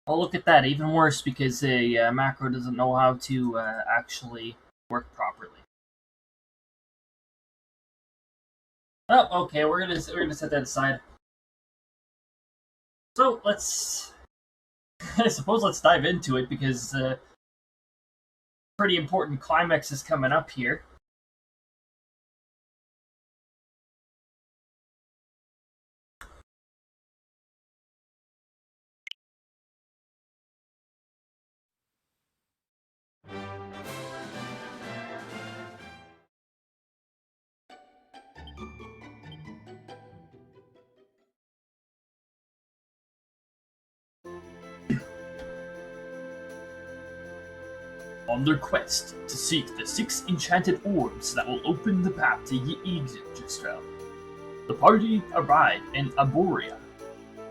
Oh, look at that. Even worse because a macro doesn't know how to actually work properly. Oh, okay. We're gonna set that aside. So let's. I suppose let's dive into it because pretty important climax is coming up here. On their quest to seek the 6 enchanted orbs that will open the path to Yggdrasil, the party arrive in Arborea.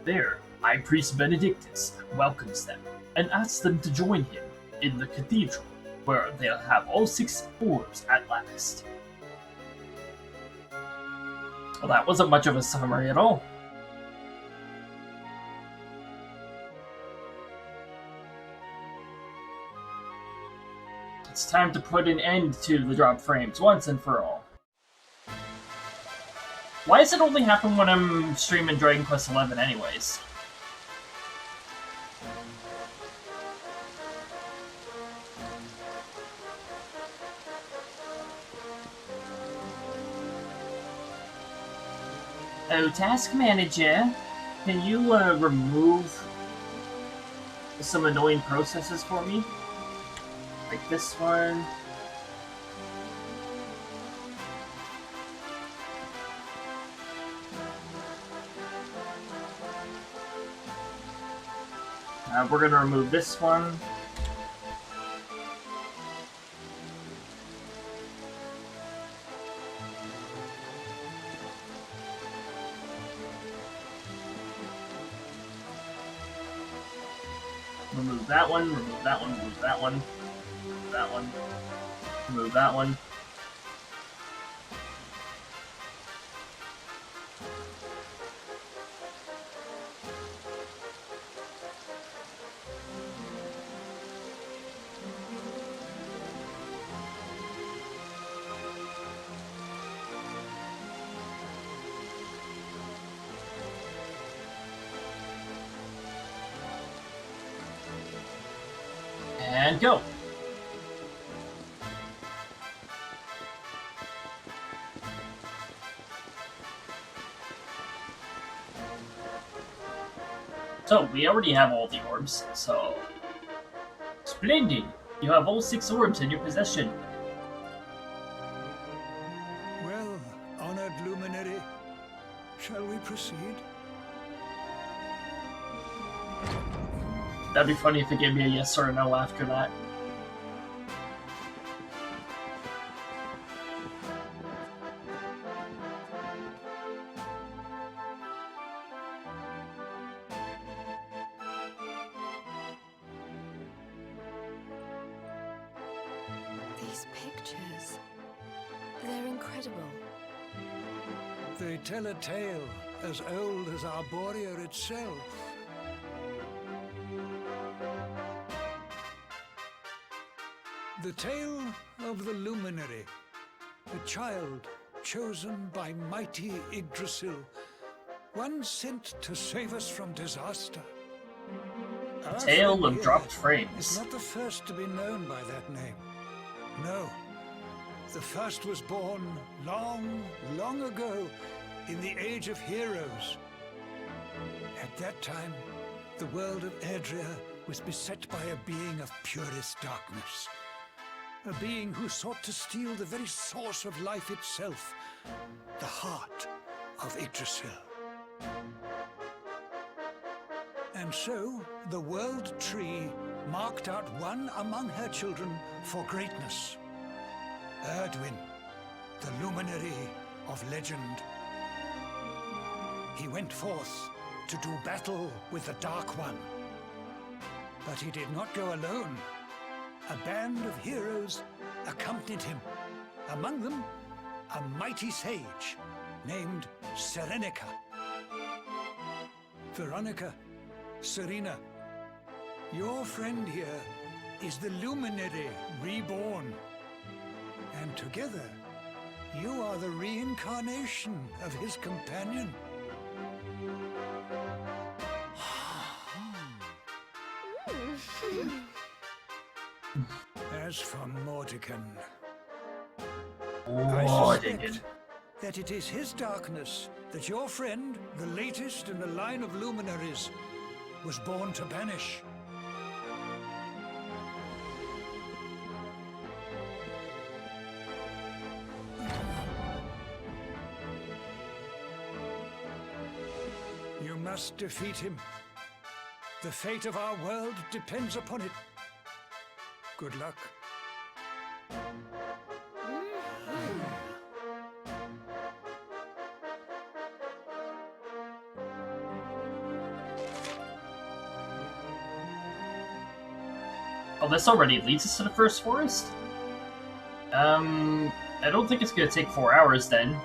There, High Priest Benedictus welcomes them and asks them to join him in the cathedral, where they'll have all 6 orbs at last. Well, that wasn't much of a summary at all. It's time to put an end to the drop frames once and for all. Why does it only happen when I'm streaming Dragon Quest XI anyways? Oh, Task Manager, can you remove some annoying processes for me? Like this one. We're gonna remove this one. Remove that one, remove that one, remove that one, remove that one, remove that one. And go. So, we already have all the orbs, so... Splendid! You have all 6 orbs in your possession. Well, honored luminary, shall we proceed? That'd be funny if it gave me a yes or a no after that. These pictures, they're incredible. They tell a tale as old as Arborea itself. The tale of the luminary, a child chosen by mighty Yggdrasil, one sent to save us from disaster. A tale of dropped frames. Is not the first to be known by that name. No. The first was born long, long ago in the Age of Heroes. At that time, the world of Erdrea was beset by a being of purest darkness. A being who sought to steal the very source of life itself, the heart of Yggdrasil. And so, the World Tree marked out one among her children for greatness. Erdwin, the luminary of legend. He went forth to do battle with the Dark One. But he did not go alone. A band of heroes accompanied him. Among them, a mighty sage named Serenica. Veronica, Serena, Your friend here is the Luminary reborn. And together, you are the reincarnation of his companion. As for Mordekan, I suspect that it is his darkness that your friend, the latest in the line of luminaries, was born to banish. You must defeat him. The fate of our world depends upon it. Good luck. Oh, this already leads us to the first forest? I don't think it's gonna take 4 hours then.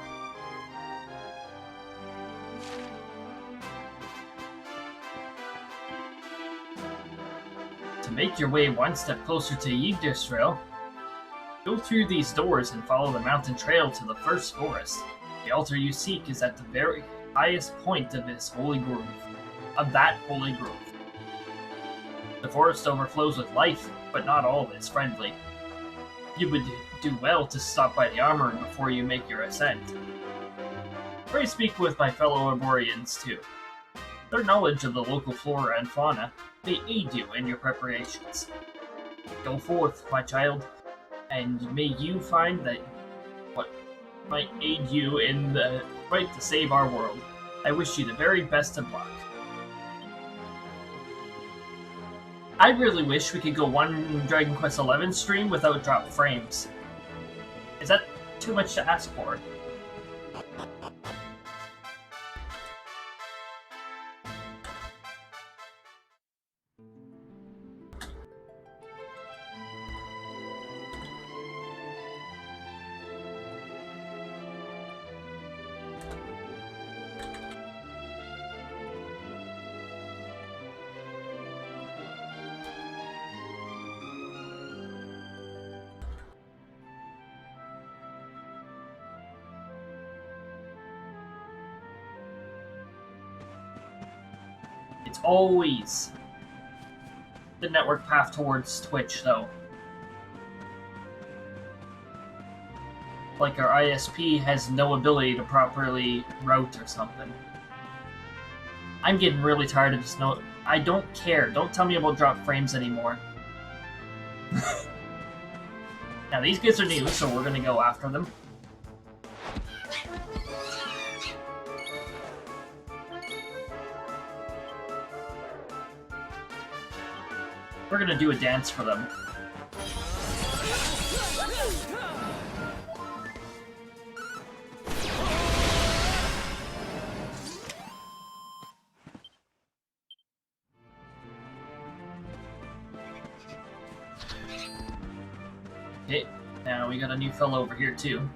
To make your way one step closer to Yggdrasil, go through these doors and follow the mountain trail to the first forest. The altar you seek is at the very highest point of this holy grove. The forest overflows with life, but not all is friendly. You would do well to stop by the armory before you make your ascent. Pray speak with my fellow Arborians too. Their knowledge of the local flora and fauna may aid you in your preparations. Go forth, my child, and may you find that what might aid you in the fight to save our world. I wish you the very best of luck. I really wish we could go one Dragon Quest XI stream without drop frames. Is that too much to ask for? It's always the network path towards Twitch, though. Like our ISP has no ability to properly route or something. I'm getting really tired of this note. I don't care. Don't tell me about drop frames anymore. Now, these guys are new, so we're gonna go after them. We're gonna do a dance for them. Okay, now we got a new fellow over here too.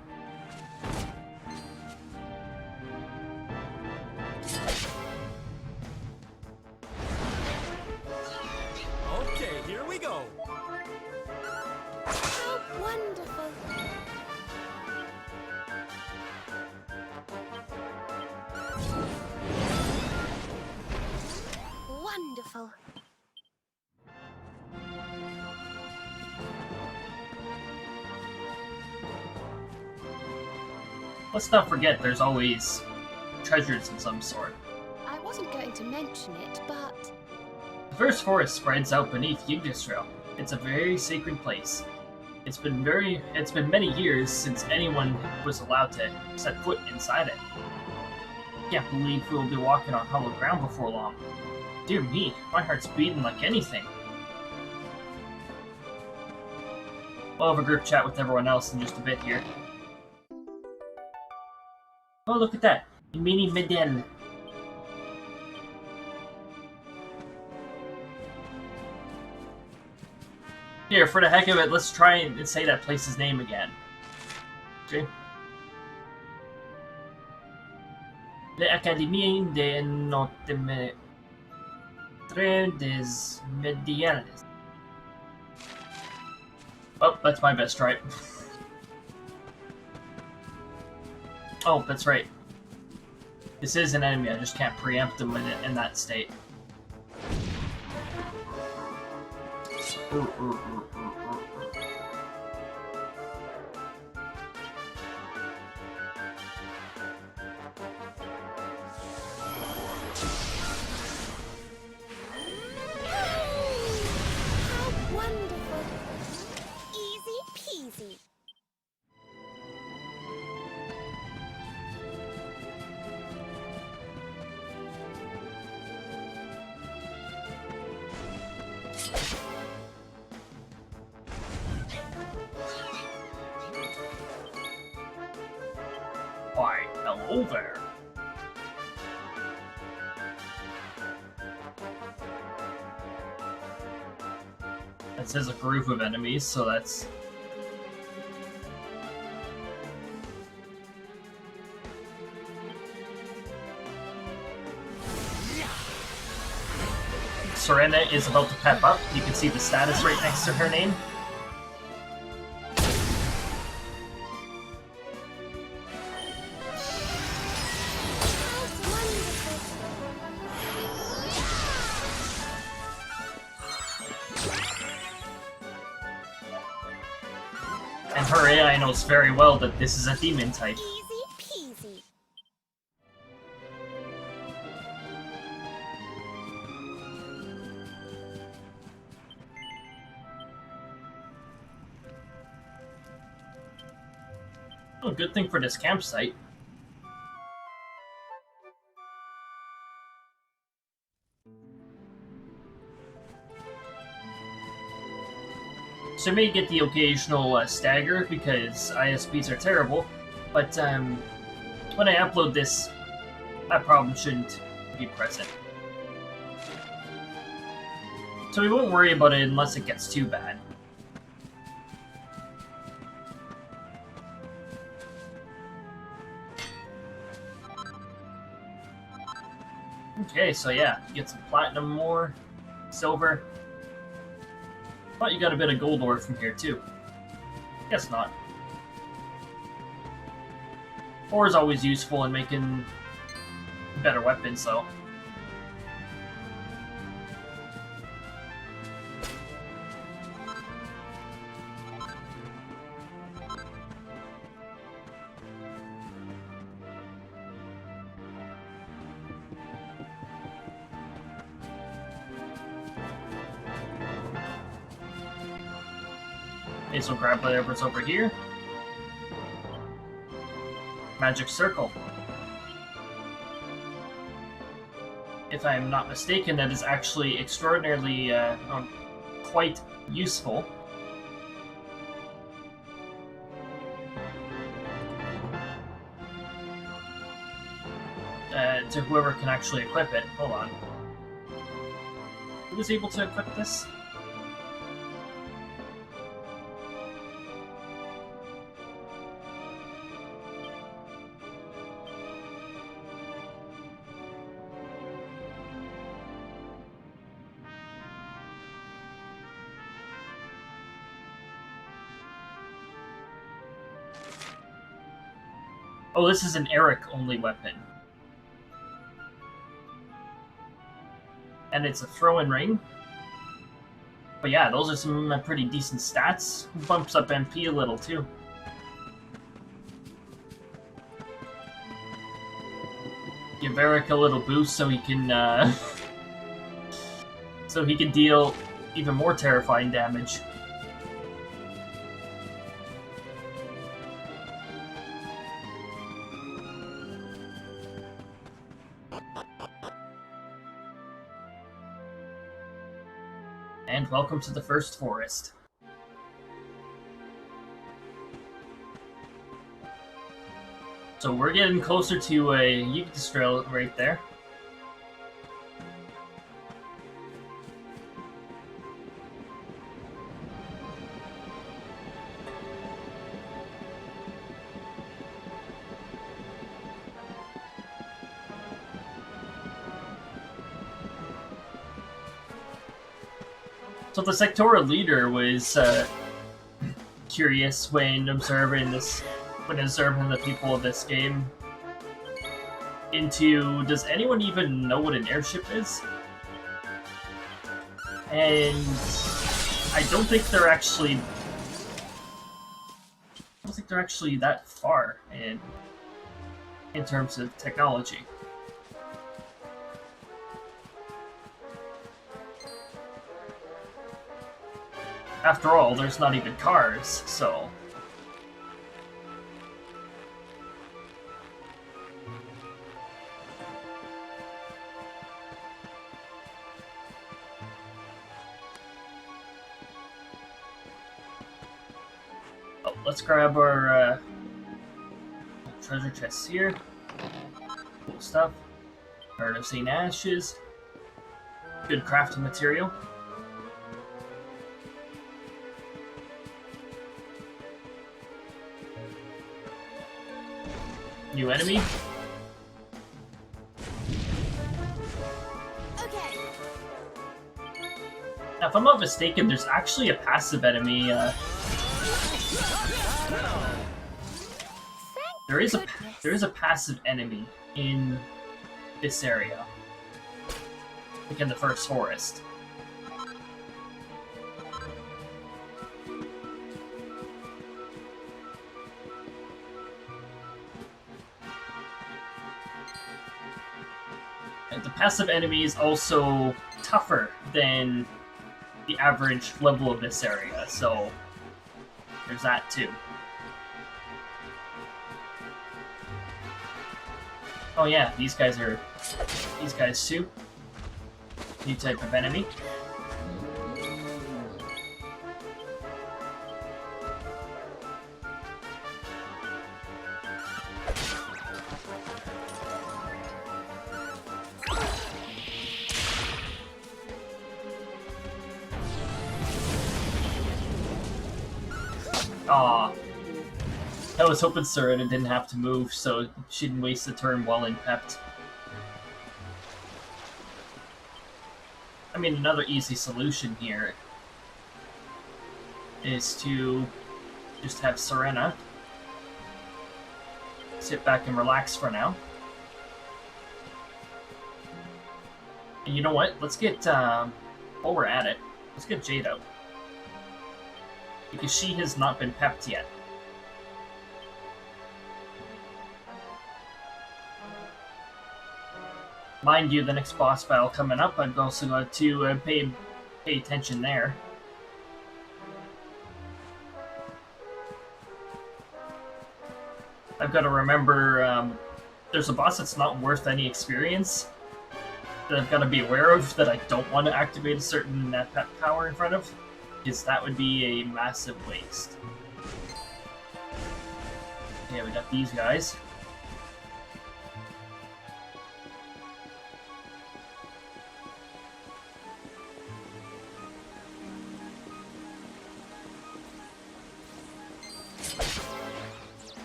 Wonderful. Let's not forget there's always treasures of some sort. I wasn't going to mention it, but The first forest spreads out beneath Yggdrasil. It's a very sacred place. It's been many years since anyone was allowed to set foot inside it. Can't believe we'll be walking on hollow ground before long. Dear me, my heart's beating like anything. We'll have a group chat with everyone else in just a bit here. Oh, look at that! A mini medal. Here, for the heck of it, let's try and say that place's name again. Okay. L'Académie de Notre Centre des Medianes. Oh, that's my best try. Oh, that's right. This is an enemy, I just can't preempt them in that state. How wonderful! Easy peasy. Why, hello there. It says a group of enemies, so that's... Serena is about to pep up. You can see the status right next to her name. And her AI knows very well that this is a demon type. Easy peasy. Oh, good thing for this campsite. So you may get the occasional stagger because ISPs are terrible, but when I upload this, that problem shouldn't be present. So we won't worry about it unless it gets too bad. Okay, so yeah, get some platinum more, silver. But you got a bit of gold ore from here too. Guess not. Ore is always useful in making better weapons, though. Okay, so grab whatever's over here. Magic circle. If I'm not mistaken, that is actually extraordinarily, quite useful. To whoever can actually equip it. Hold on. Who was able to equip this? Oh, this is an Eric-only weapon. And it's a throw-in ring. But yeah, those are some pretty decent stats. Bumps up MP a little, too. Give Eric a little boost so he can, so he can deal even more terrifying damage. And welcome to the first forest. So we're getting closer to a Yggdrasil right there. So the sectoral leader was curious when observing the people of this game into, does anyone even know what an airship is? And I don't think they're actually that far in terms of technology. After all, there's not even cars, so... Oh, let's grab our treasure chests here. Cool stuff. Heart of St. Ashes. Good crafting material. New enemy. Okay. Now, if I'm not mistaken, there's actually a passive enemy. There is a passive enemy in this area, like in the first forest. And the passive enemy is also tougher than the average level of this area, so there's that too. Oh yeah, these guys too. New type of enemy. Aw. I was hoping Serena didn't have to move, so she didn't waste the turn well in pepped. I mean, another easy solution here is to just have Serena sit back and relax for now. And you know what? Let's get, while we're at it, let's get Jade out. Because she has not been pepped yet. Mind you, the next boss battle coming up, I've also got to pay attention there. I've got to remember, there's a boss that's not worth any experience that I've got to be aware of, that I don't want to activate a certain pet power in front of, because that would be a massive waste. Yeah, we got these guys.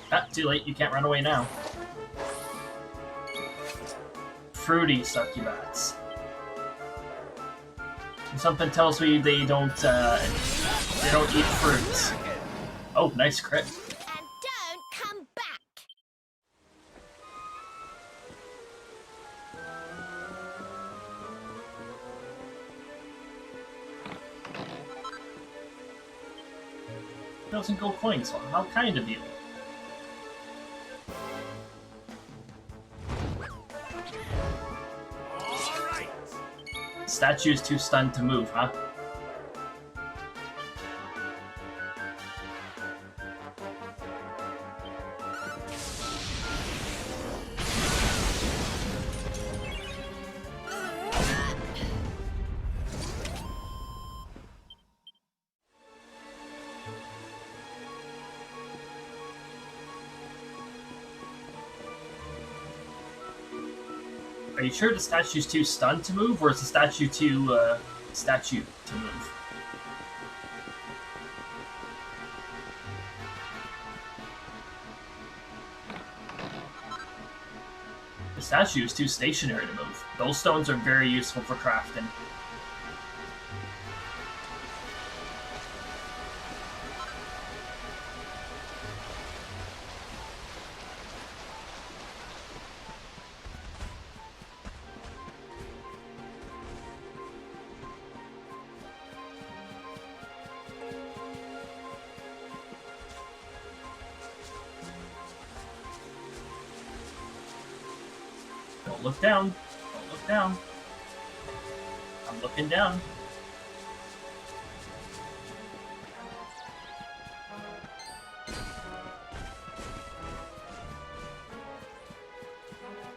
Ah, too late, you can't run away now. Fruity succubats. Something tells me they don't eat fruits. Oh, nice crit. And don't come back. Doesn't go coins, well, how kind of you. Statue's too stunned to move, huh? Are you sure the statue's too stunned to move, or is the statue too, to move? The statue is too stationary to move. Those stones are very useful for crafting. Don't look down. Don't look down. I'm looking down.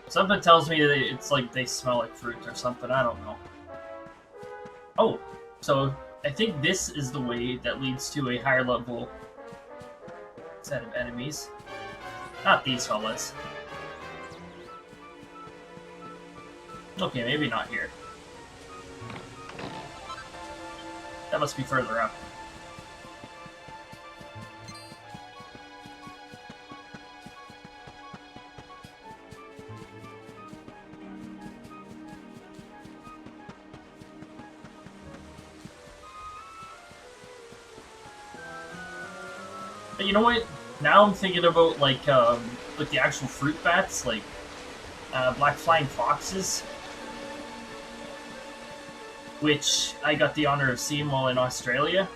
Something tells me that it's like they smell like fruit or something. I don't know. Oh, so I think this is the way that leads to a higher level set of enemies. Not these fellas. Okay, maybe not here. That must be further up. But you know what? Now I'm thinking about like the actual fruit bats, like black flying foxes, which I got the honor of seeing while in Australia.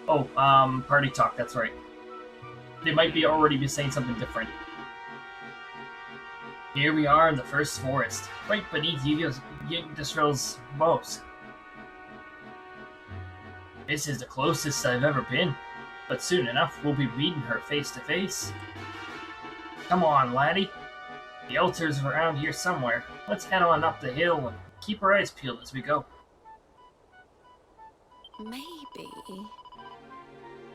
Oh, party talk. That's right. They might be already be saying something different. Here we are in the first forest, right beneath Yggdrasil's bows. This is the closest I've ever been, but soon enough we'll be meeting her face to face. Come on, laddie. The altar's around here somewhere. Let's head on up the hill and keep our eyes peeled as we go. Maybe.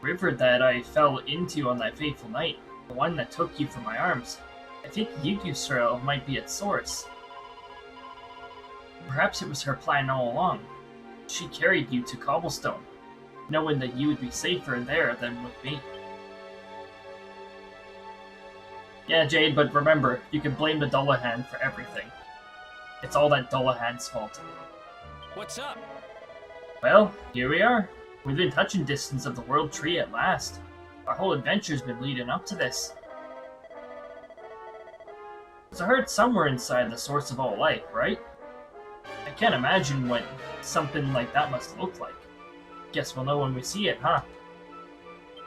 River that I fell into on that fateful night, the one that took you from my arms. I think Yggdrasil might be its source. Perhaps it was her plan all along. She carried you to Cobblestone, knowing that you would be safer there than with me. Yeah, Jade, but remember, you can blame the Dullahan for everything. It's all that Dullahan's fault. What's up? Well, here we are. Within touching distance of the World Tree at last. Our whole adventure's been leading up to this. It's a heart somewhere inside the source of all life, right? I can't imagine what something like that must look like. Guess we'll know when we see it, huh?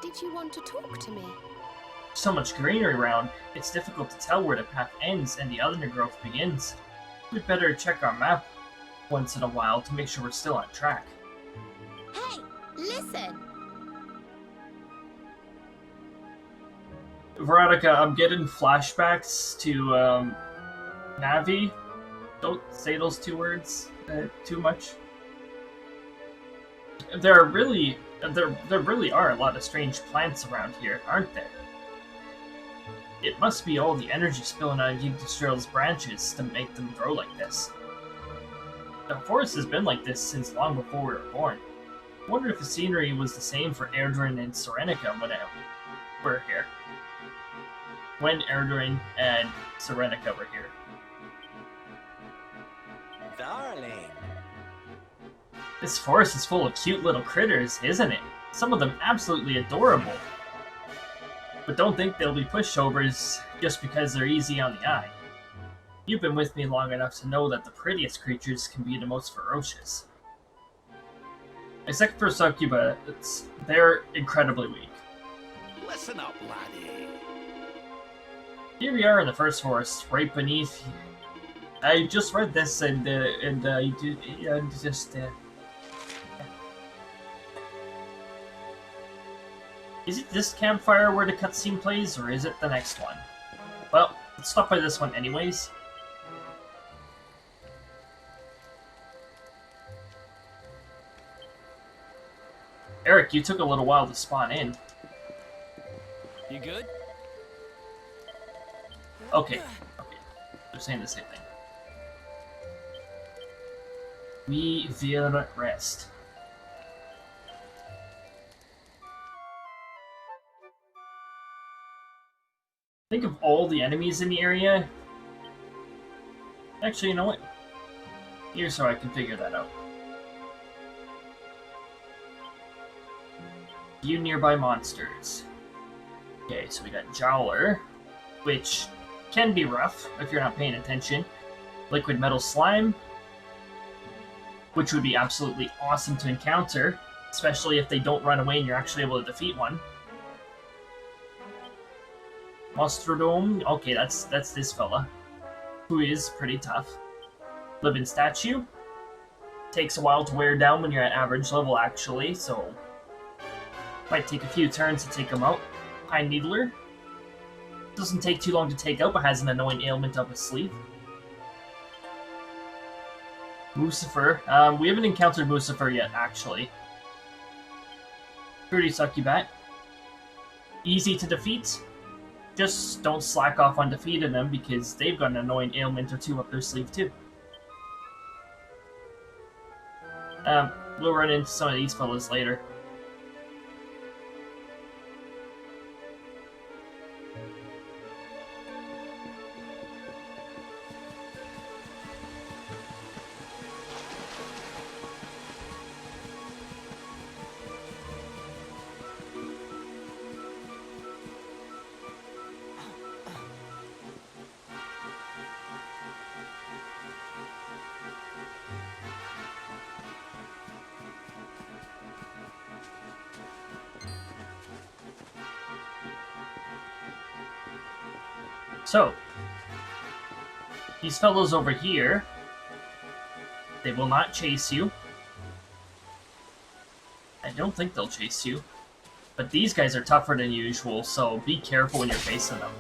Did you want to talk to me? So much greenery around, it's difficult to tell where the path ends and the undergrowth begins. We'd better check our map once in a while to make sure we're still on track. Hey, listen! Veronica, I'm getting flashbacks to Navi. Don't say those two words too much. There really are a lot of strange plants around here, aren't there? It must be all the energy spilling out of Yggdrasil's branches to make them grow like this. The forest has been like this since long before we were born. I wonder if the scenery was the same for Erdrin and Serenica when we're here. When Erdrin and Serenica were here. Darling. This forest is full of cute little critters, isn't it? Some of them absolutely adorable. But don't think they'll be pushovers just because they're easy on the eye. You've been with me long enough to know that the prettiest creatures can be the most ferocious. Except for Succuba, they're incredibly weak. Listen up, laddie. Here we are in the first forest, right beneath. I just read this and just. Is it this campfire where the cutscene plays, or is it the next one? Well, let's stop by this one anyways. Eric, you took a little while to spawn in. You good? Okay. They're saying the same thing. We will rest. Think of all the enemies in the area. Actually, you know what? Here's how I can figure that out. Few nearby monsters. Okay, so we got Jowler, which can be rough if you're not paying attention. Liquid Metal Slime, which would be absolutely awesome to encounter, especially if they don't run away and you're actually able to defeat one. Mostrodome. Okay, that's this fella, who is pretty tough. Living statue. Takes a while to wear down when you're at average level, actually, so might take a few turns to take him out. Pine Needler. Doesn't take too long to take out, but has an annoying ailment up his sleeve. Lucifer. We haven't encountered Lucifer yet, actually. Pretty succubat. Easy to defeat. Just don't slack off on defeating them, because they've got an annoying ailment or two up their sleeve, too. We'll run into some of these fellas later. So, these fellows over here, they will not chase you. I don't think they'll chase you. But these guys are tougher than usual, so be careful when you're facing them.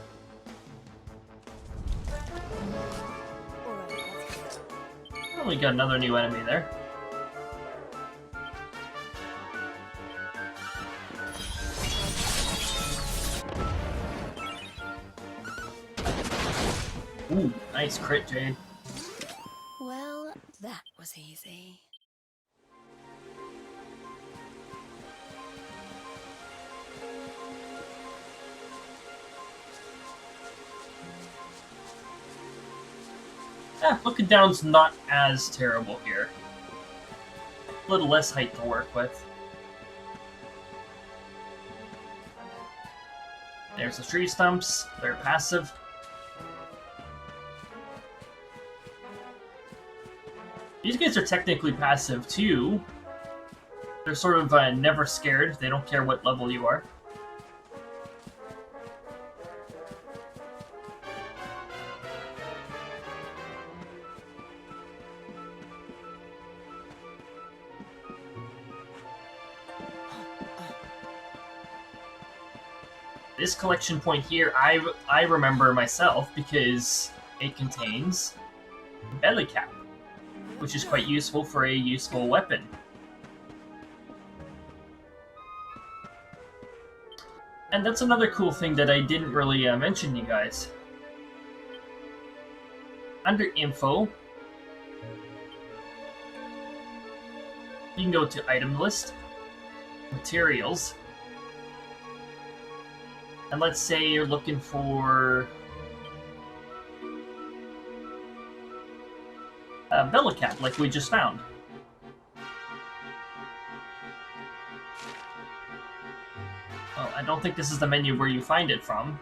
Oh, we got another new enemy there. Ooh, nice crit, Jade. Well, that was easy. Looking down's not as terrible here. A little less height to work with. There's the tree stumps. They're passive. These guys are technically passive too. They're sort of never scared. They don't care what level you are. This collection point here, I remember myself because it contains belly cap, which is quite useful for a useful weapon. And that's another cool thing that I didn't really mention to you guys. Under info, you can go to item list, materials, and let's say you're looking for a belly cap, like we just found. Well, I don't think this is the menu where you find it from.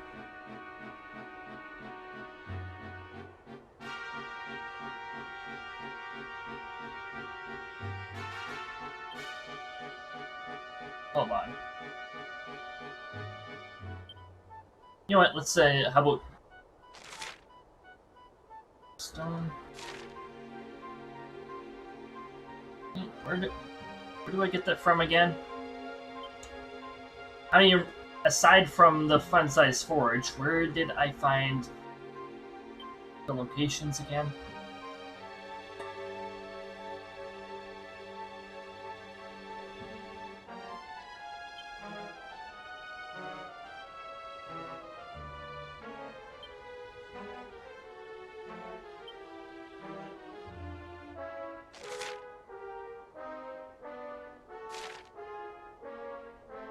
Hold on. You know what, let's say, how about stone? Where do I get that from again? I mean, aside from the fun-size forge, where did I find the locations again?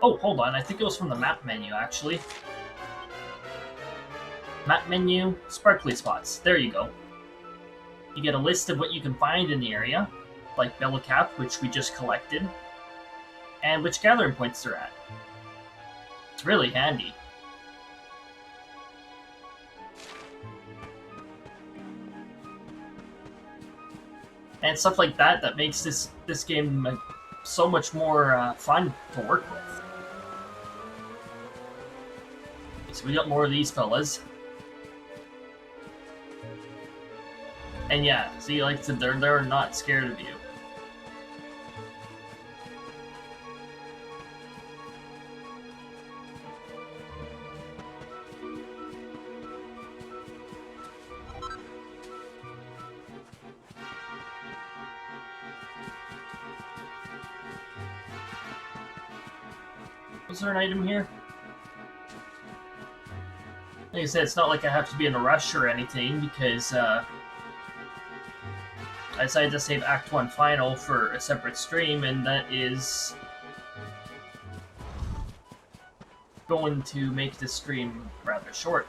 Oh, hold on. I think it was from the map menu, actually. Map menu, sparkly spots. There you go. You get a list of what you can find in the area, like Bellicap, which we just collected, and which gathering points they're at. It's really handy. And stuff like that that makes this game so much more fun to work with. So we got more of these fellas. And yeah, see, like I said, they're not scared of you. Was there an item here? Like I said, it's not like I have to be in a rush or anything, because I decided to save Act 1 Final for a separate stream, and that is going to make this stream rather short.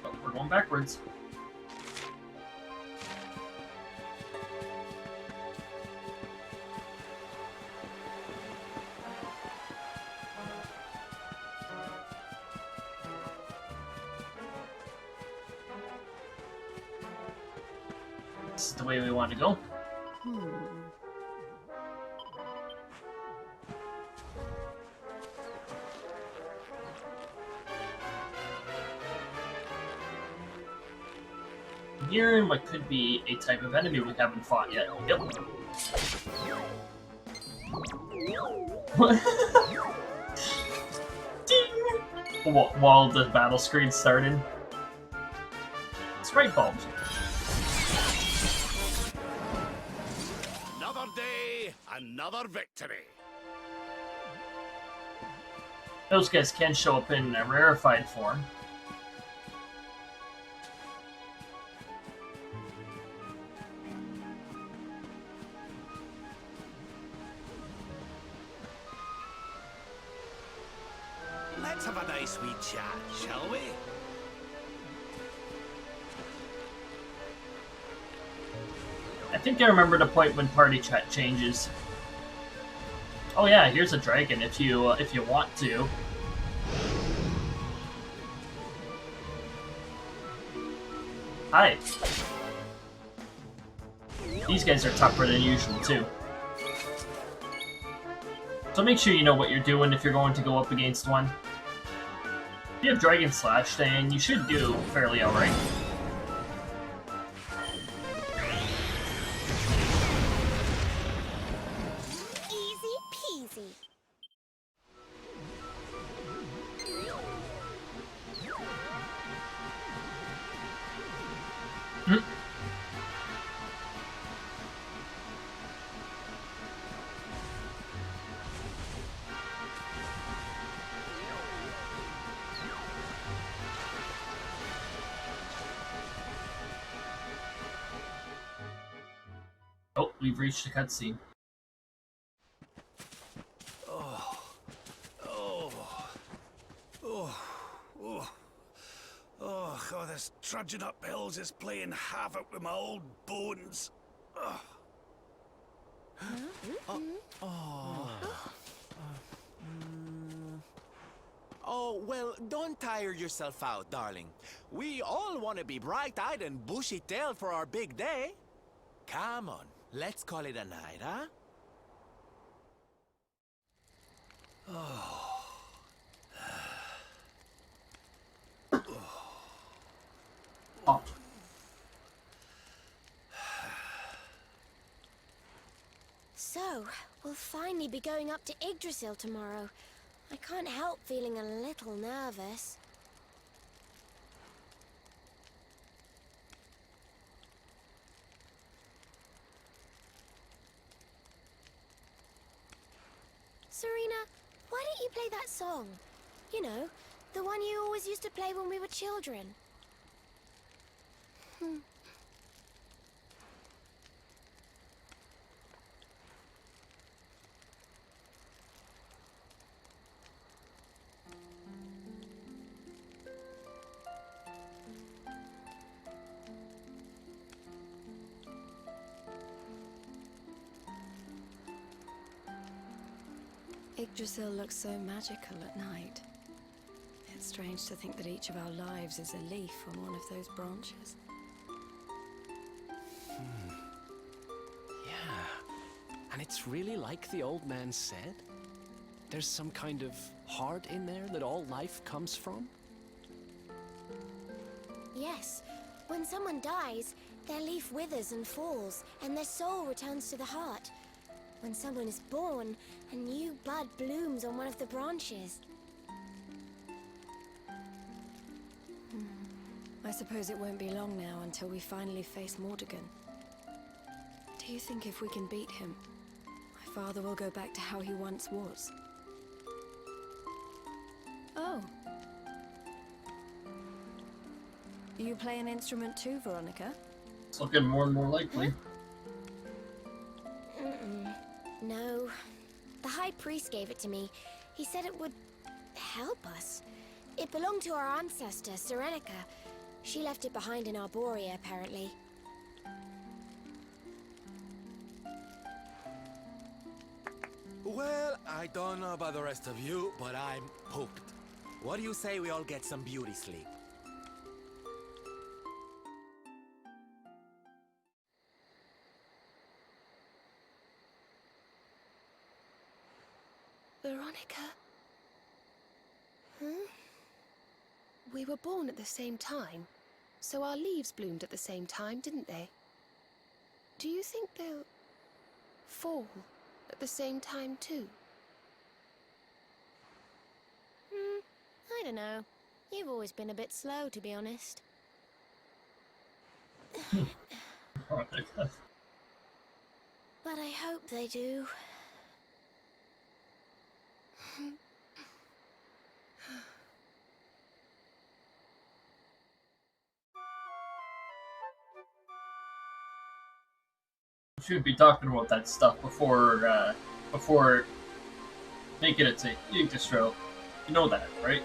Oh, we're going backwards. This is the way we want to go. Here, what could be a type of enemy we haven't fought yet. Yep. Ding! While the battle screen started. Sprite bulbs. Another day, another victory. Those guys can show up in a rarefied form. Let's have a nice wee chat, shall we? I think I remember the point when party chat changes. Oh yeah, here's a dragon if you want to. Hi. These guys are tougher than usual too. So make sure you know what you're doing if you're going to go up against one. If you have Dragon Slash, then you should do fairly alright. Easy peasy. Oh, we've reached a cutscene. Oh, this trudging up hills is playing havoc with my old bones. Oh, well, don't tire yourself out, darling. We all want to be bright-eyed and bushy-tailed for our big day. Come on, let's call it a night, huh? Oh. So, we'll finally be going up to Yggdrasil tomorrow. I can't help feeling a little nervous. Serena, why don't you play that song? You know, the one you always used to play when we were children. Yggdrasil looks so magical at night. It strange to think that each of our lives is a leaf on one of those branches. Yeah. And it's really like the old man said? There's some kind of heart in there that all life comes from? Yes. When someone dies, their leaf withers and falls, and their soul returns to the heart. When someone is born, a new bud blooms on one of the branches. I suppose it won't be long now until we finally face Mordegon. Do you think if we can beat him, my father will go back to how he once was? Oh. You play an instrument too, Veronica? It's looking more and more likely. No. The High Priest gave it to me. He said it would help us. It belonged to our ancestor, Serenica. She left it behind in Arborea, apparently. Well, I don't know about the rest of you, but I'm hooked. What do you say we all get some beauty sleep? Veronica? We were born at the same time, so our leaves bloomed at the same time, didn't they? Do you think they'll fall at the same time too? I don't know. You've always been a bit slow, to be honest. But I hope they do. We shouldn't be talking about that stuff before making it to Yggdrasil. You know that, right?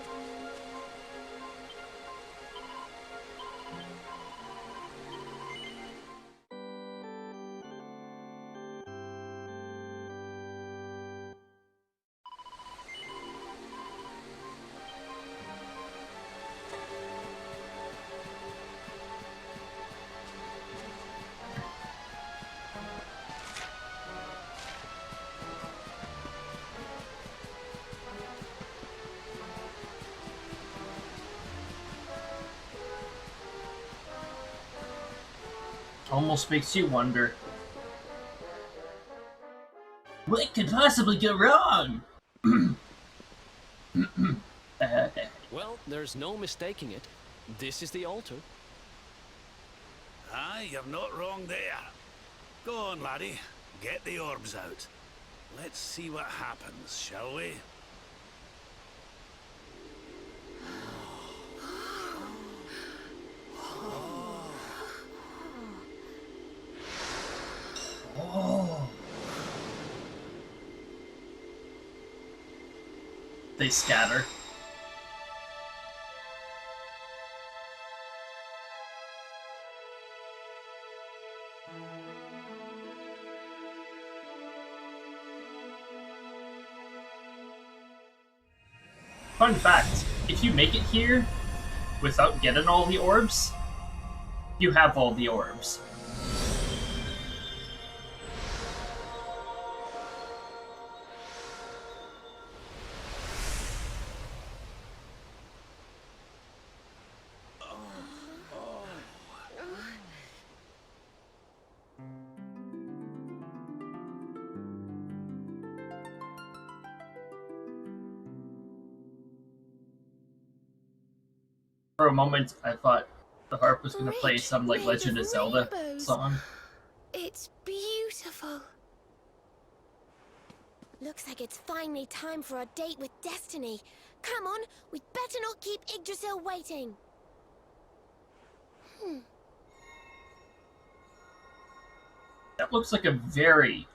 Almost makes you wonder. What could possibly go wrong? Well, there's no mistaking it. This is the altar. Aye, you're not wrong there. Go on, laddie. Get the orbs out. Let's see what happens, shall we? Oh. They scatter. Fun fact, if you make it here without getting all the orbs, you have all the orbs. For a moment, I thought the harp was going to play some like Legend of Zelda song. It's beautiful. Looks like it's finally time for our date with Destiny. Come on, we'd better not keep Yggdrasil waiting. That looks like a very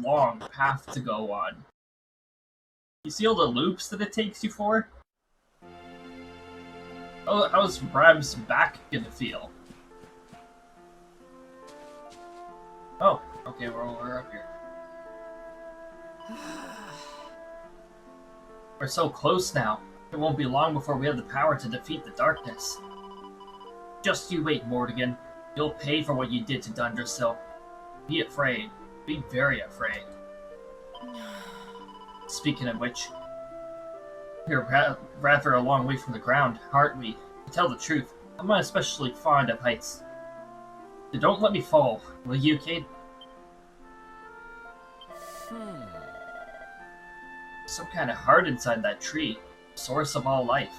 long path to go on. You see all the loops that it takes you for? Oh, how's Bram's back gonna feel? Oh, okay, we're up here. We're so close now. It won't be long before we have the power to defeat the darkness. Just you wait, Mortigan. You'll pay for what you did to Dundersill. Be afraid. Be very afraid. Speaking of which, we're rather a long way from the ground, aren't we? To tell the truth, I'm not especially fond of heights. So don't let me fall, will you, Cade? Some kind of heart inside that tree. Source of all life.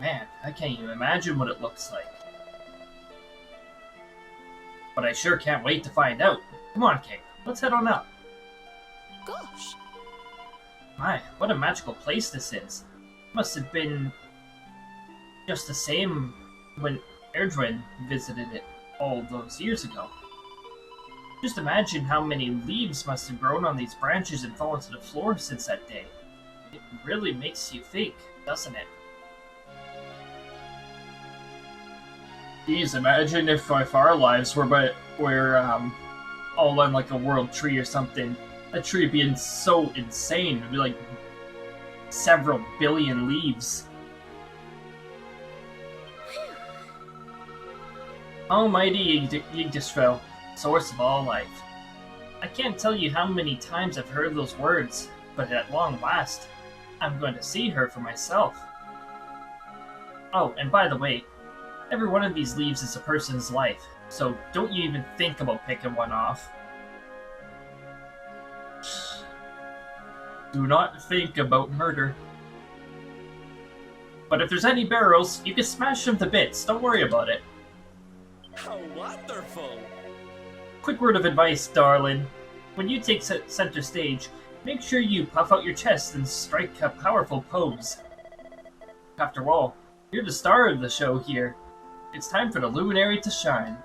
Man, I can't even imagine what it looks like. But I sure can't wait to find out. Come on, Cade. Let's head on up. Gosh, My, what a magical place this is. Must have been just the same when Erdwin visited it all those years ago. Just imagine how many leaves must have grown on these branches and fallen to the floor since that day. It really makes you think, doesn't it? Please imagine if our lives were all on like a world tree or something. A tree being so insane, it'd be like several billion leaves. Almighty Yggdrasil, source of all life. I can't tell you how many times I've heard those words, but at long last, I'm going to see her for myself. Oh, and by the way, every one of these leaves is a person's life, so don't you even think about picking one off. Do not think about murder. But if there's any barrels, you can smash them to bits, don't worry about it. How wonderful! Quick word of advice, darling. When you take center stage, make sure you puff out your chest and strike a powerful pose. After all, you're the star of the show here. It's time for the luminary to shine.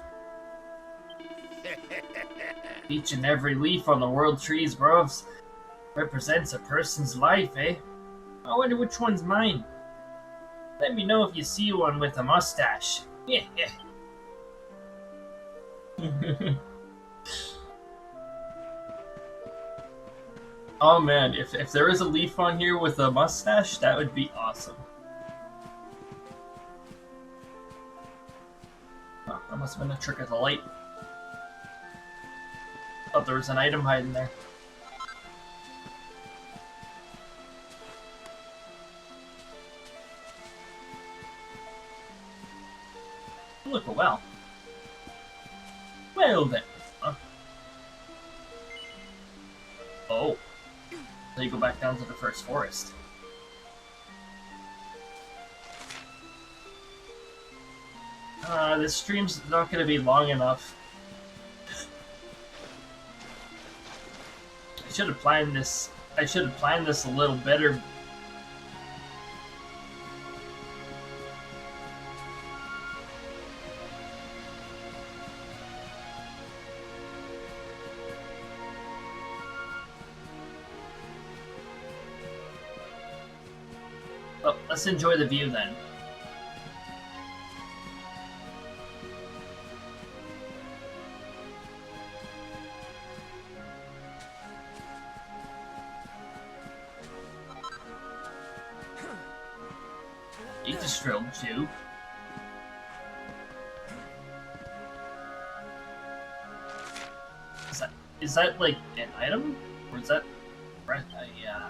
Each and every leaf on the world tree's groves represents a person's life, eh? I wonder which one's mine. Let me know if you see one with a mustache. Oh man, if there is a leaf on here with a mustache, that would be awesome. Oh, that must have been a trick of the light. Thought there was an item hiding there. Look, well. Well then. Huh? Oh. So you go back down to the first forest. This stream's not gonna be long enough. I should have planned this a little better. Well, let's enjoy the view then. Yggdrasil too. Is that like an item? Or is that yeah.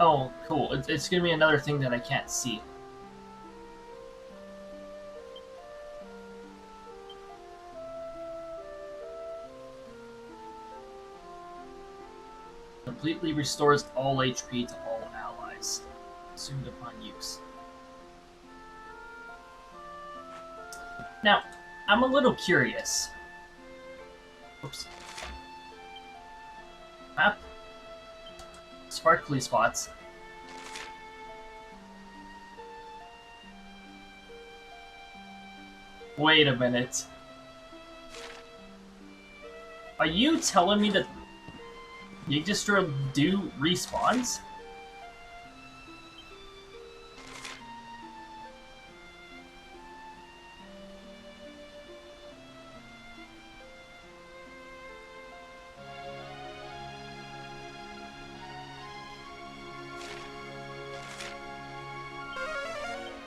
Oh, cool. It's gonna be another thing that I can't see. Completely restores all HP to all allies, consumed upon use. Now, I'm a little curious. Oops. Map. Sparkly spots. Wait a minute. Are you telling me that Yggdrasil do respawns?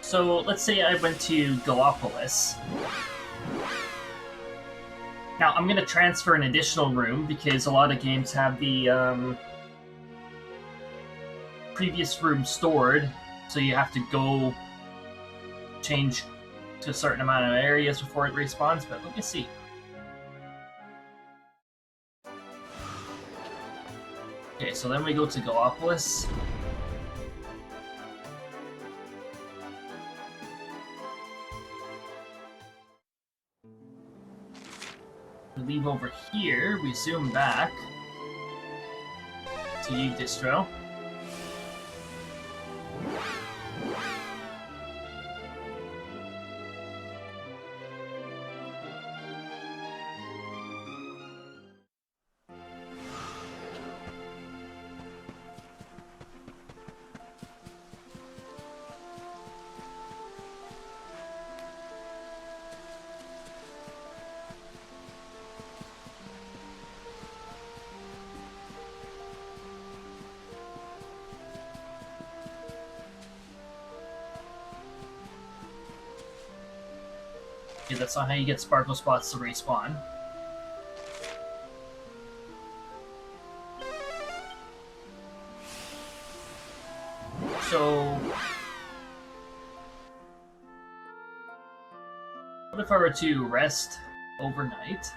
So let's say I went to Gallopolis. Now I'm gonna transfer an additional room because a lot of games have the previous room stored, so you have to go change to a certain amount of areas before it respawns, but let me see. Okay, so then we go to Gallopolis. We leave over here, we zoom back to Yggdrasil. Okay, that's not how you get sparkle spots to respawn. So, what if I were to rest overnight?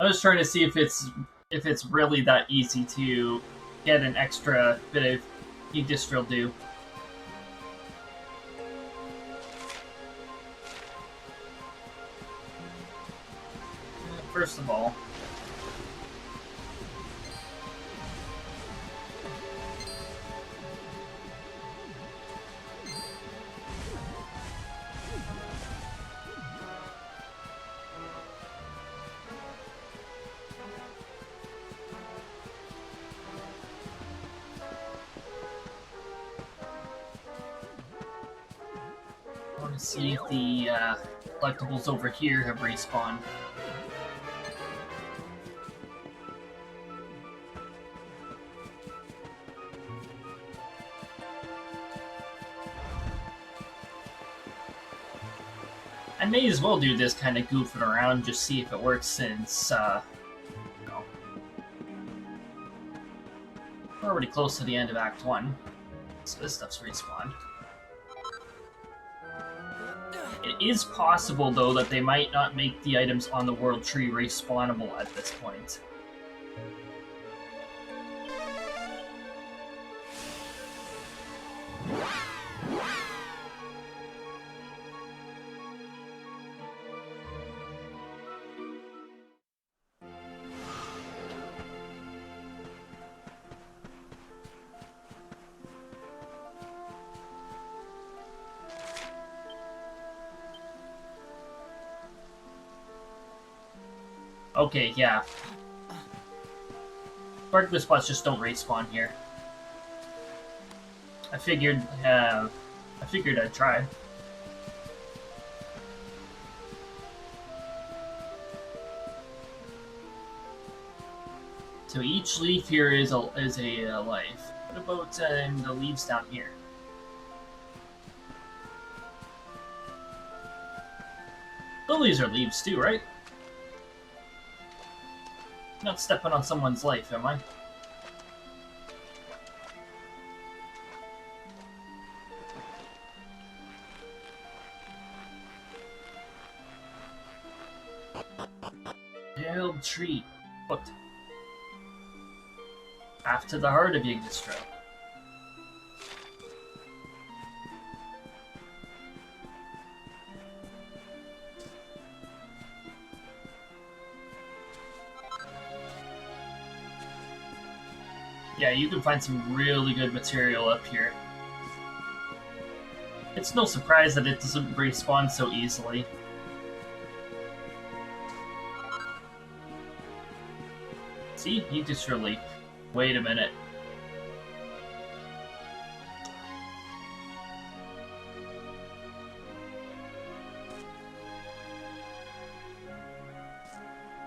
I was trying to see if it's really that easy to get an extra bit of Yggdrasil do. First of all, I want to see if the collectibles over here have respawned. I may as well do this kind of goofing around, just see if it works since, you know, we're already close to the end of Act 1, so this stuff's respawned. It is possible, though, that they might not make the items on the World Tree respawnable at this point. Okay, yeah. Sparkler spots just don't respawn here. I figured I'd try. So each leaf here is a life. What about the leaves down here? Lilies are leaves too, right? Not stepping on someone's life, am I? Held tree. What? After the heart of Yggdrasil. Yeah, you can find some really good material up here. It's no surprise that it doesn't respawn so easily. See? You just really... Wait a minute.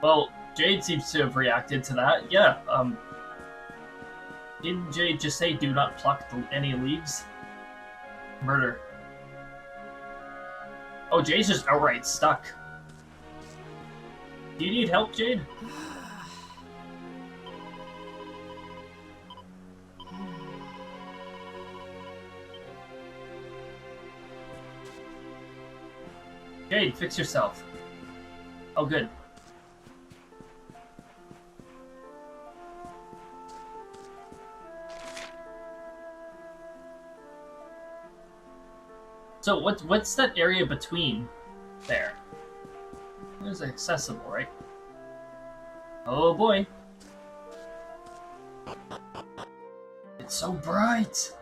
Well, Jade seems to have reacted to that. Yeah, didn't Jade just say do not pluck any leaves? Murder. Oh, Jade's just outright stuck. Do you need help, Jade? Jade, fix yourself. Oh, good. So what's that area between there? It's accessible, right? Oh boy. It's so bright.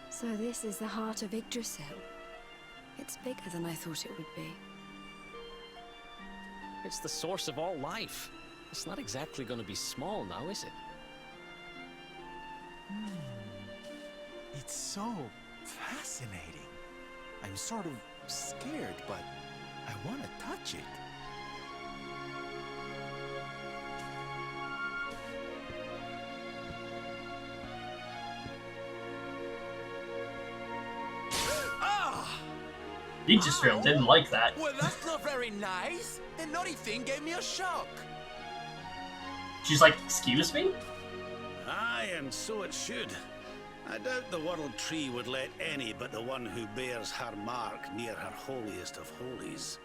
So this is the heart of Yggdrasil. It's bigger than I thought it would be. It's the source of all life. It's not exactly going to be small now, is it? It's so fascinating. I'm sort of scared, but I want to touch it. Yggdrasil didn't like that. Well, that's not very nice. The naughty thing gave me a shock. She's like, excuse me? Aye, and so it should. I doubt the World Tree would let any but the one who bears her mark near her holiest of holies.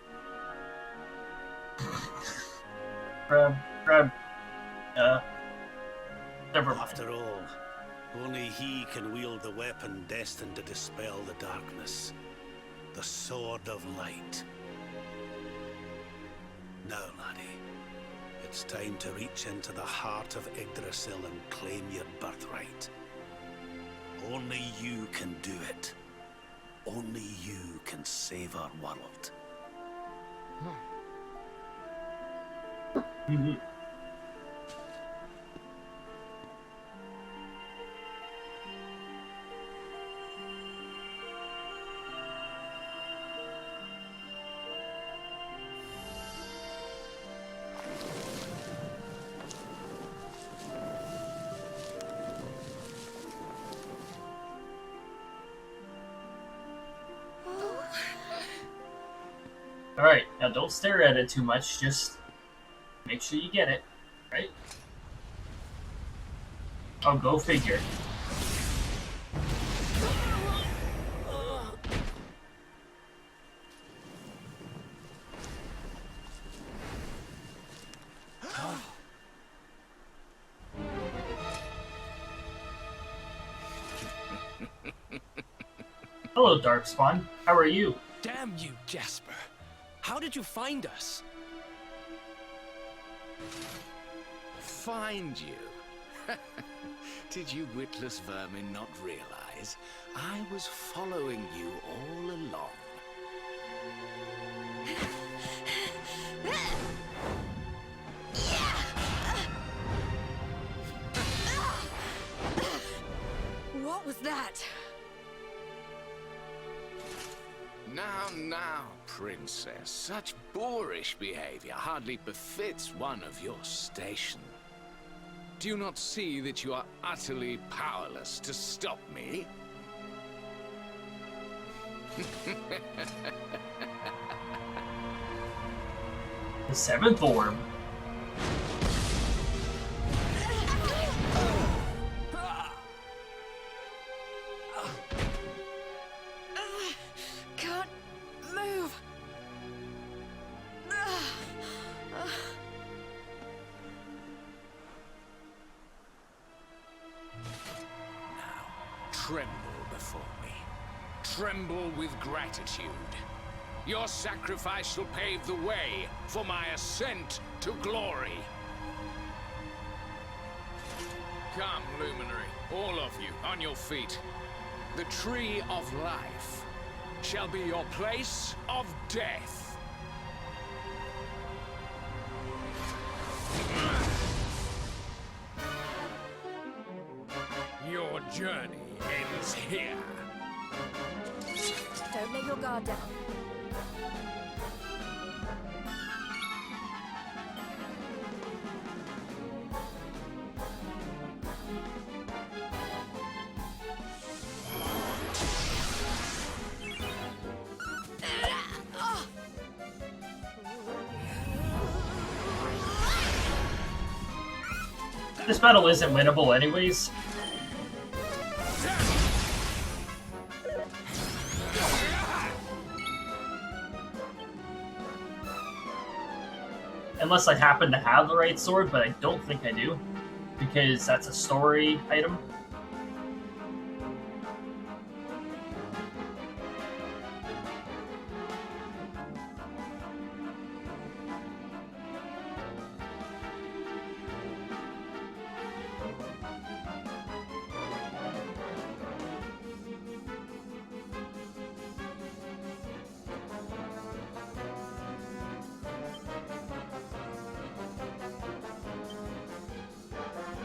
Never mind. After all, only he can wield the weapon destined to dispel the darkness. The Sword of Light. Now, laddie, it's time to reach into the heart of Yggdrasil and claim your birthright. Only you can do it. Only you can save our world. Alright, now don't stare at it too much, just make sure you get it, right? Oh, go figure. Hello, Darkspawn. How are you? Damn you, Jasper. How did you find us? Find you? Did you witless vermin not realize I was following you all along? What was that? Now, princess. Such boorish behavior hardly befits one of your station. Do you not see that you are utterly powerless to stop me? The seventh orb. tremble before me. Tremble with gratitude. Your sacrifice shall pave the way for my ascent to glory. Come, Luminary, all of you, on your feet. The Tree of Life shall be your place of death. Your journey ends here. Don't let your guard down. This battle isn't winnable anyways. Unless I happen to have the right sword, but I don't think I do. Because that's a story item.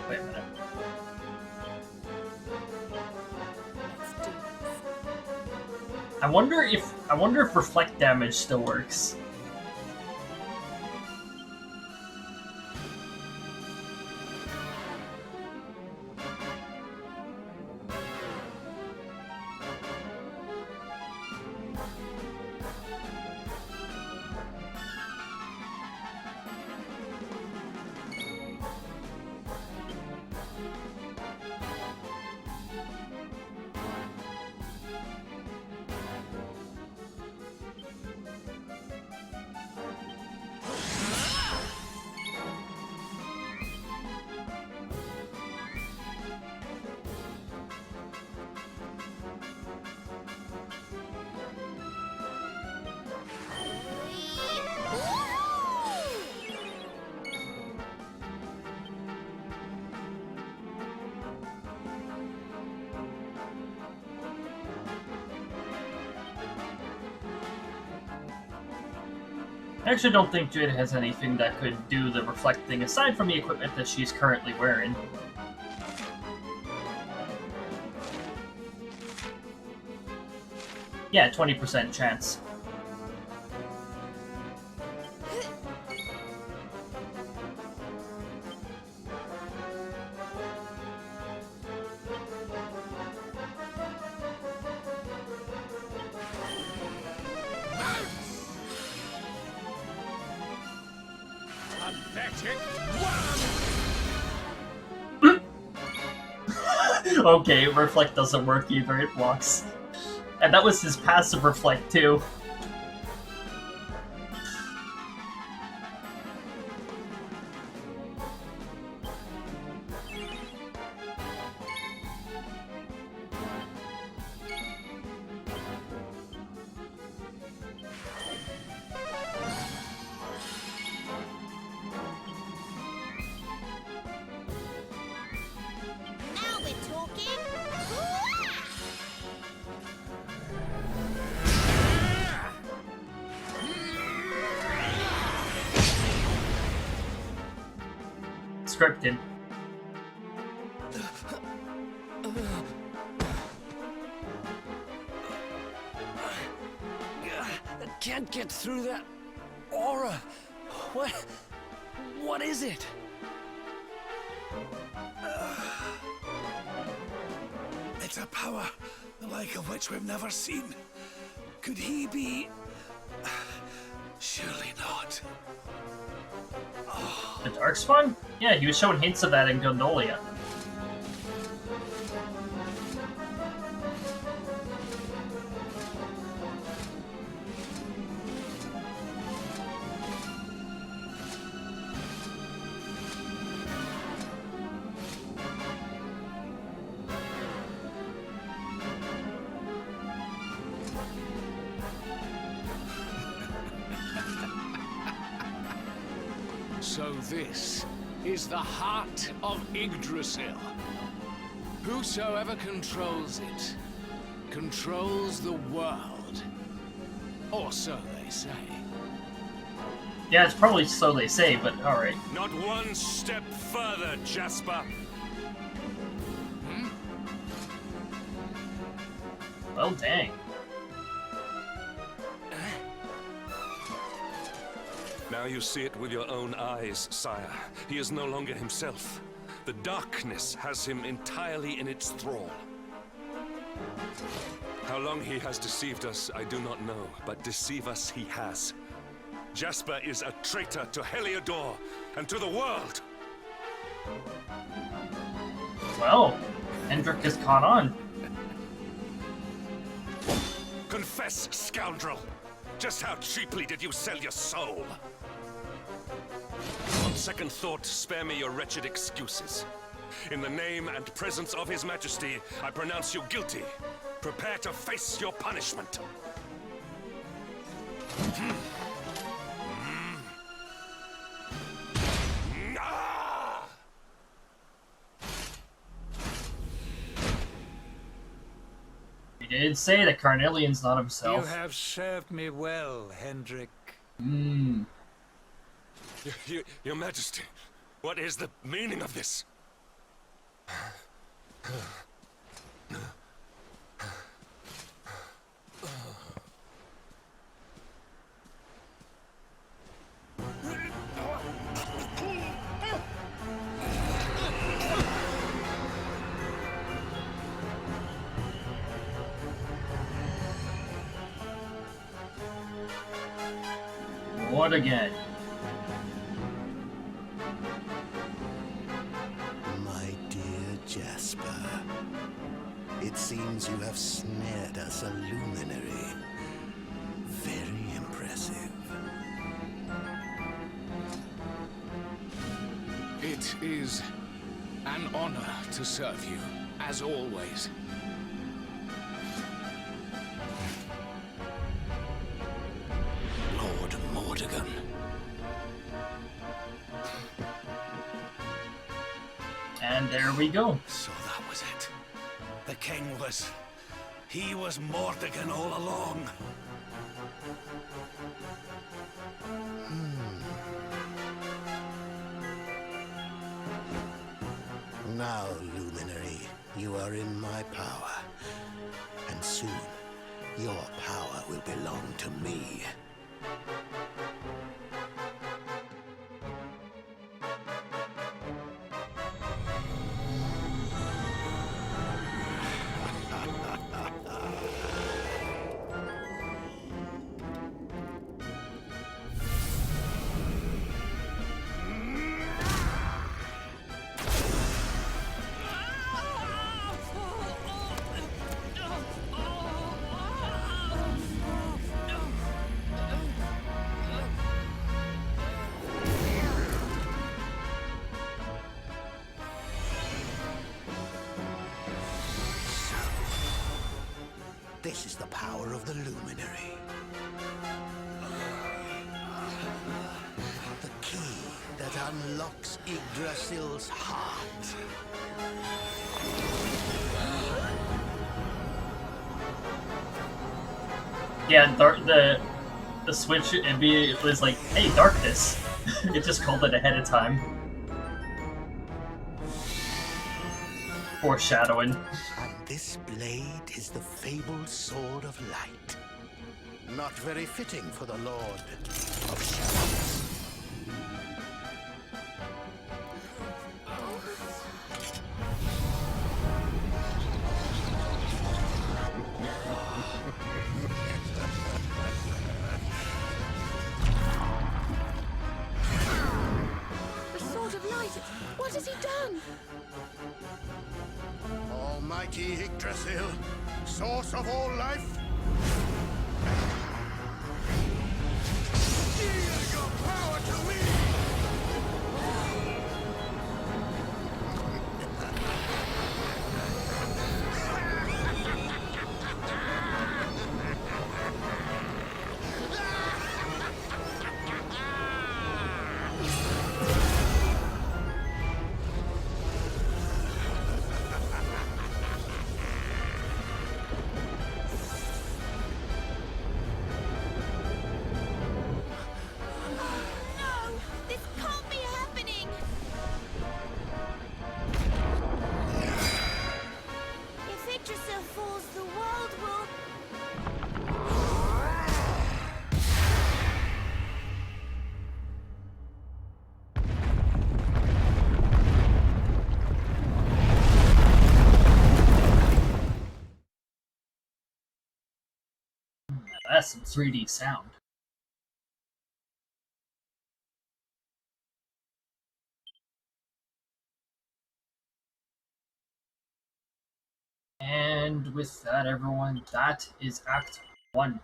Wait a minute. I wonder if reflect damage still works. I actually don't think Jade has anything that could do the reflect thing aside from the equipment that she's currently wearing. Yeah, 20% chance. Okay, reflect doesn't work either, it blocks. And that was his passive reflect too. Now we're talking. Scripted. I can't get through that aura. What is it? It's a power, the like of which we've never seen. Could he be... Surely not. The Darkspawn? Yeah, he was showing hints of that in Gondolia. So this is the heart of Yggdrasil. Whosoever controls it, controls the world. Or so they say. Yeah, it's probably so they say, but alright. Not one step further, Jasper. Well, dang. Now you see it with your own eyes, sire. He is no longer himself. The darkness has him entirely in its thrall. How long he has deceived us, I do not know, but deceive us he has. Jasper is a traitor to SLdr and to the world. Well, Hendrik has caught on. Confess, scoundrel! Just how cheaply did you sell your soul? On second thought, spare me your wretched excuses. In the name and presence of His Majesty, I pronounce you guilty. Prepare to face your punishment. He did say that Carnelian's not You himself. have served me well, Hendrik. Your Majesty, what is the meaning of this? What again? My dear Jasper, it seems you have snared us a luminary. Very impressive. It is an honor to serve you, as always. Lord Mordegon. And there we go. So that was it. The king was... He was Mordegon all along. Now, Luminary, you are in my power. And soon, your power will belong to me. This is the power of the Luminary. The key that unlocks Yggdrasil's heart. Yeah, the switch it was like, hey, darkness. It just called it ahead of time. Foreshadowing. And this blade is the fabled Sword of Light. Not very fitting for the Lord of Shadows. The Sword of Light! What has he done? Almighty Yggdrasil, source of all life. Yield your power to me! has some 3D sound. And with that, everyone, that is Act 1.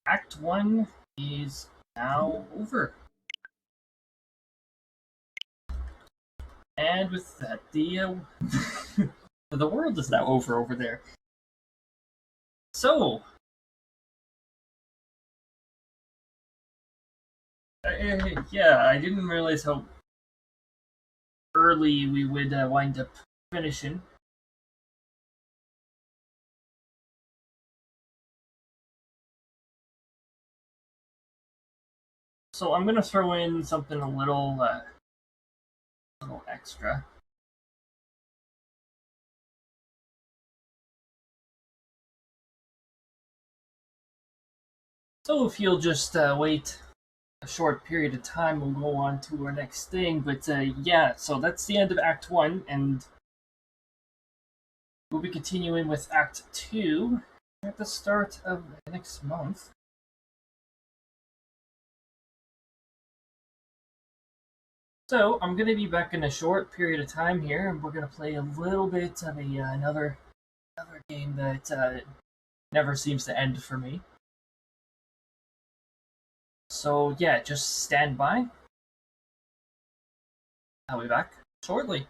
Act 1 is now over. And with that, the world is now over there. So, yeah, I didn't realize how early we would wind up finishing. So I'm gonna throw in something a little extra. So if you'll just wait a short period of time, we'll go on to our next thing. But yeah, so that's the end of Act 1, and we'll be continuing with Act 2 at the start of next month. So I'm going to be back in a short period of time here, and we're going to play a little bit of another game that never seems to end for me. So yeah, just stand by. I'll be back shortly.